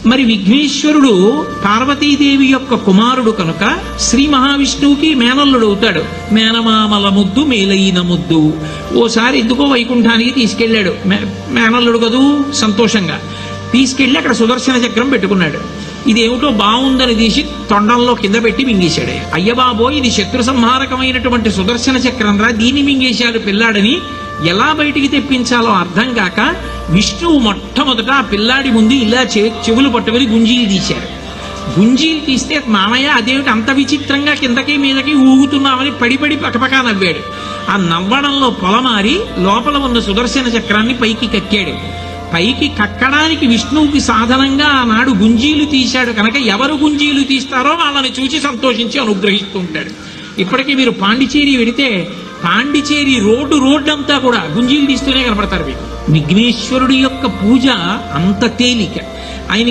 మరి విఘ్నేశ్వరుడు పార్వతీదేవి యొక్క కుమారుడు కనుక శ్రీ మహావిష్ణువుకి మేనల్లుడు అవుతాడు. మేనమామల ముద్దు మేలైన ముద్దు. ఓసారి ఎందుకో వైకుంఠానికి తీసుకెళ్లాడు. మేనల్లుడు కదూ, సంతోషంగా తీసుకెళ్లి అక్కడ సుదర్శన చక్రం పెట్టుకున్నాడు. ఇదేమిటో బాగుందని తీసి తొండంలో కింద పెట్టి మింగేశాడు. అయ్యబాబో, ఇది శత్రు సంహారకమైనటువంటి సుదర్శన చక్రం రా, దీన్ని మింగేశాడు పిల్లాడని ఎలా బయటికి తెప్పించాలో అర్థం కాక విష్ణువు మొట్టమొదట ఆ పిల్లాడి ముందు ఇలా చెవులు పట్టుకుని గుంజీలు తీశారు. గుంజీలు తీస్తే మామయ్య అదేమిటి అంత విచిత్రంగా కిందకి మీదకి ఊగుతున్నామని పడి పకపకా నవ్వాడు. ఆ నవ్వడంలో పొలమారి లోపల ఉన్న సుదర్శన చక్రాన్ని పైకి కక్కాడు. పైకి కక్కడానికి విష్ణువుకి సాధనంగా ఆనాడు గుంజీలు తీశాడు కనుక ఎవరు గుంజీలు తీస్తారో వాళ్ళని చూసి సంతోషించి అనుగ్రహిస్తూ ఉంటాడు. ఇప్పటికీ మీరు పాండిచేరి వెడితే పాండిచేరి రోడ్డు అంతా కూడా గుంజీలు తీస్తూనే కనపడతారు మీకు. విఘ్నేశ్వరుడి యొక్క పూజ అంత తేలిక.